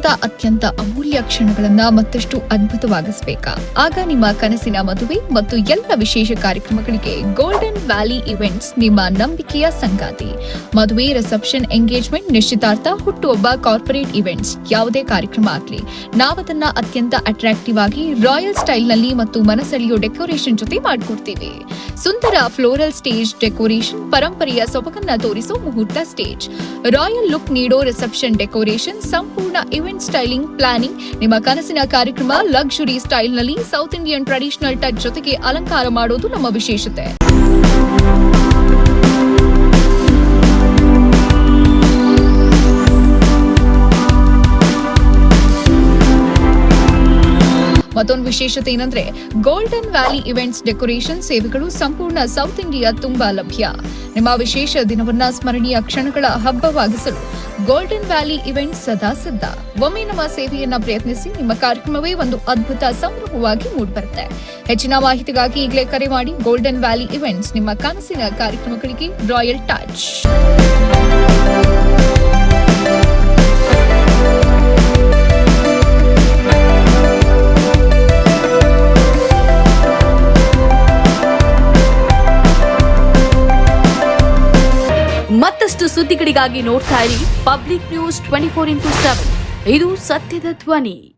ಜೀವನದ ಅತ್ಯಂತ ಅಮೂಲ್ಯ ಕ್ಷಣಗಳನ್ನ ಮತ್ತಷ್ಟು ಅದ್ಭುತವಾಗಿಸಬೇಕಾ? ಆಗ ನಿಮ್ಮ ಕನಸಿನ ಮದುವೆ ಮತ್ತು ಎಲ್ಲ ವಿಶೇಷ ಕಾರ್ಯಕ್ರಮಗಳಿಗೆ ಗೋಲ್ಡನ್ ವ್ಯಾಲಿ ಇವೆಂಟ್ಸ್ ನಿಮ್ಮ ನಂಬಿಕೆಯ ಸಂಗಾತಿ. ಮದುವೆ, ರಿಸೆಪ್ಷನ್, ಎಂಗೇಜ್ಮೆಂಟ್, ನಿಶ್ಚಿತಾರ್ಥ, ಹುಟ್ಟುಹಬ್ಬ, ಕಾರ್ಪೊರೇಟ್ ಇವೆಂಟ್ಸ್ ಯಾವುದೇ ಕಾರ್ಯಕ್ರಮ ಆಗಲಿ, ನಾವದನ್ನ ಅತ್ಯಂತ ಅಟ್ರಾಕ್ಟಿವ್ ಆಗಿ ರಾಯಲ್ ಸ್ಟೈಲ್ ನಲ್ಲಿ ಮತ್ತು ಮನಸೆಳೆಯೋ ಡೆಕೋರೇಷನ್ ಜೊತೆ ಮಾಡಿಕೊಡ್ತೀವಿ. ಸುಂದರ ಫ್ಲೋರಲ್ ಸ್ಟೇಜ್ ಡೆಕೋರೇಷನ್, ಪರಂಪರೆಯ ಸೊಬಗನ್ನ ತೋರಿಸೋ ಮುಹೂರ್ತ ಸ್ಟೇಜ್, ರಾಯಲ್ ಲುಕ್ ನೀಡೋ ರಿಸೆಪ್ಷನ್ ಡೆಕೋರೇಷನ್, ಸಂಪೂರ್ಣ ಇವೆಂಟ್ ಸ್ಟೈಲಿಂಗ್ ಪ್ಲಾನಿಂಗ್. ನಿಮ್ಮ ಕನಸಿನ ಕಾರ್ಯಕ್ರಮ ಲಕ್ಸುರಿ ಸ್ಟೈಲ್ ನಲ್ಲಿ ಸೌತ್ ಇಂಡಿಯನ್ ಟ್ರೆಡಿಷನಲ್ ಟಚ್ ಜೊತೆಗೆ ಅಲಂಕಾರ ಮಾಡೋದು ನಮ್ಮ ವಿಶೇಷತೆ. ಮತ್ತೊಂದು ವಿಶೇಷತೆ ಏನಂದ್ರೆ ಗೋಲ್ಡನ್ ವ್ಯಾಲಿ ಇವೆಂಟ್ಸ್ ಡೆಕೋರೇಷನ್ ಸೇವೆಗಳು ಸಂಪೂರ್ಣ ಸೌತ್ ಇಂಡಿಯಾ ತುಂಬಾ ಲಭ್ಯ. ನಿಮ್ಮ ವಿಶೇಷ ದಿನವನ್ನ ಸ್ಮರಣೀಯ ಕ್ಷಣಗಳ ಹಬ್ಬವಾಗಿಸಲು ಗೋಲ್ಡನ್ ವ್ಯಾಲಿ ಇವೆಂಟ್ಸ್ ಸದಾ ಸಿದ್ಧ. ಒಮ್ಮೆ ನಮ್ಮ ಸೇವೆಯನ್ನ ಪ್ರಯತ್ನಿಸಿ, ನಿಮ್ಮ ಕಾರ್ಯಕ್ರಮವೇ ಒಂದು ಅದ್ಭುತ ಸಂಭ್ರಮವಾಗಿ ಮೂಡಿಬರುತ್ತೆ. ಹೆಚ್ಚಿನ ಮಾಹಿತಿಗಾಗಿ ಈಗಲೇ ಕರೆ ಮಾಡಿ. ಗೋಲ್ಡನ್ ವ್ಯಾಲಿ ಇವೆಂಟ್ಸ್, ನಿಮ್ಮ ಕನಸಿನ ಕಾರ್ಯಕ್ರಮಗಳಿಗೆ ರಾಯಲ್ ಟಚ್. ಮತ್ತಷ್ಟು ಸುದ್ದಿಗಳಿಗಾಗಿ ನೋಡ್ತಾ ಇರಿ ಪಬ್ಲಿಕ್ ನ್ಯೂಸ್ 24x7. ಇದು ಸತ್ಯದ ಧ್ವನಿ.